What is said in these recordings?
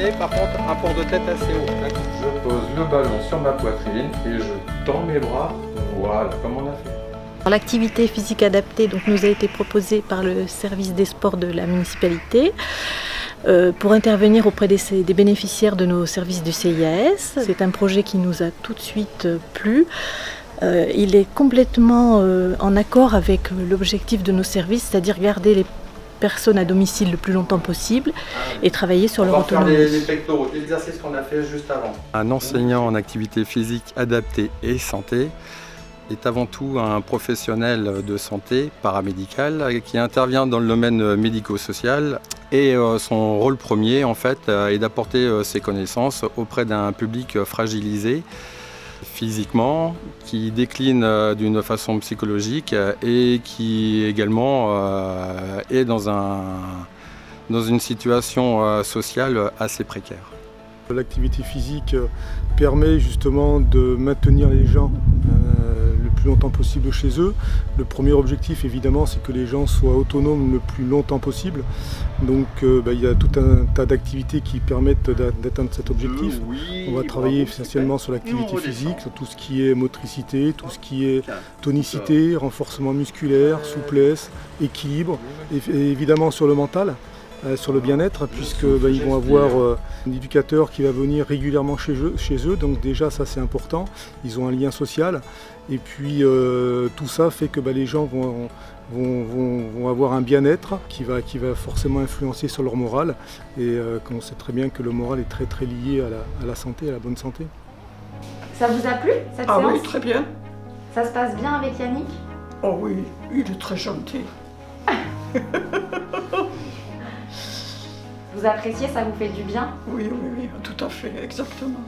Prenez par contre un port de tête assez haut. Je pose le ballon sur ma poitrine et je tends mes bras. Voilà, comme on a fait. L'activité physique adaptée nous a été proposée par le service des sports de la municipalité pour intervenir auprès des bénéficiaires de nos services du CIAS. C'est un projet qui nous a tout de suite plu. Il est complètement en accord avec l'objectif de nos services, c'est-à-dire garder les personnes à domicile le plus longtemps possible et travailler sur leur autonomie. On va faire les pectoraux, l'exercice qu'on a fait juste avant. Un enseignant en activité physique adaptée et santé est avant tout un professionnel de santé paramédical qui intervient dans le domaine médico-social et son rôle premier en fait est d'apporter ses connaissances auprès d'un public fragilisé physiquement, qui décline d'une façon psychologique et qui également est dans une situation sociale assez précaire. L'activité physique permet justement de maintenir les gens le plus longtemps possible chez eux. Le premier objectif évidemment c'est que les gens soient autonomes le plus longtemps possible. Donc il y a tout un tas d'activités qui permettent d'atteindre cet objectif. On va travailler essentiellement sur l'activité physique, sur tout ce qui est motricité, tout ce qui est tonicité, renforcement musculaire, souplesse, équilibre et évidemment sur le mental. Sur le bien-être, puisqu'ils vont avoir un éducateur qui va venir régulièrement chez eux, donc déjà ça c'est important, ils ont un lien social, et puis tout ça fait que les gens vont avoir un bien-être qui va forcément influencer sur leur morale, et on sait très bien que le moral est très très lié à la santé, à la bonne santé. Ça vous a plu cette séance? Ah oui, très bien. Ça se passe bien avec Yannick? Oh oui, il est très gentil. Vous appréciez, ça vous fait du bien? Oui, oui, oui, tout à fait, exactement.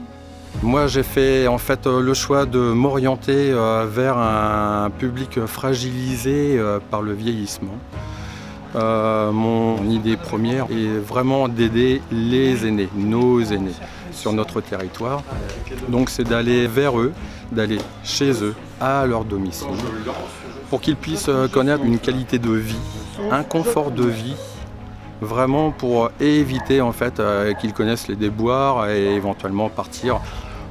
Moi, j'ai fait en fait le choix de m'orienter vers un public fragilisé par le vieillissement. Mon idée première est vraiment d'aider les aînés, nos aînés, sur notre territoire. Donc c'est d'aller vers eux, d'aller chez eux, à leur domicile, pour qu'ils puissent connaître une qualité de vie, un confort de vie, vraiment pour éviter en fait qu'ils connaissent les déboires et éventuellement partir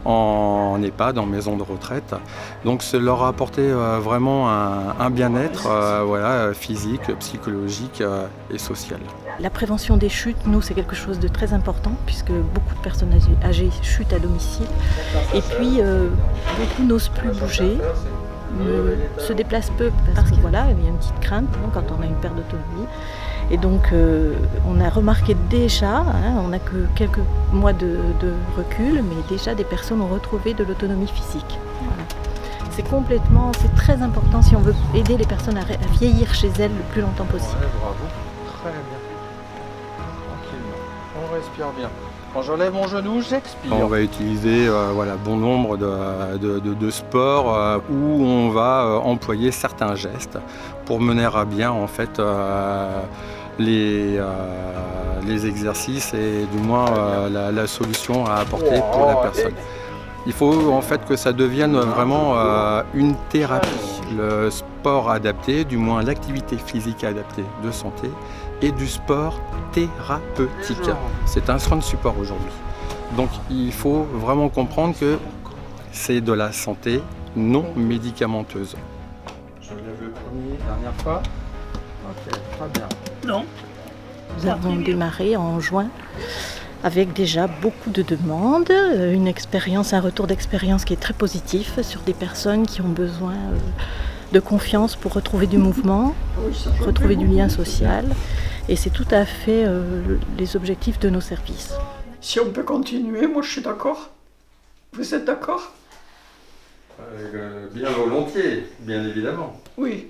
en EHPAD, en maison de retraite. Donc c'est leur apporter vraiment un bien-être physique, psychologique et social. La prévention des chutes, nous, c'est quelque chose de très important puisque beaucoup de personnes âgées chutent à domicile. Et puis, beaucoup n'osent plus bouger, se déplacent peu parce qu'il y a une petite crainte quand on a une perte d'autonomie. Et donc, on a remarqué déjà, on n'a que quelques mois de recul, mais déjà des personnes ont retrouvé de l'autonomie physique. Voilà. C'est très important si on veut aider les personnes à vieillir chez elles le plus longtemps possible. Ouais, bravo, très bien. Tranquillement, on respire bien. Quand j'enlève mon genou, j'expire. On va utiliser bon nombre de sports où on va employer certains gestes pour mener à bien en fait les exercices et du moins la solution à apporter pour la personne. Il faut en fait que ça devienne vraiment une thérapie. Le sport adapté, du moins l'activité physique adaptée de santé et du sport thérapeutique. C'est un soin de support aujourd'hui. Donc il faut vraiment comprendre que c'est de la santé non médicamenteuse. Je lève le premier, dernière fois. Ok, très bien. Non. Nous avons démarré en juin avec déjà beaucoup de demandes, un retour d'expérience qui est très positif sur des personnes qui ont besoin de confiance pour retrouver du mouvement, retrouver du lien social. Et c'est tout à fait les objectifs de nos services. Si on peut continuer, moi je suis d'accord. Vous êtes d'accord? Bien volontiers, bien évidemment. Oui.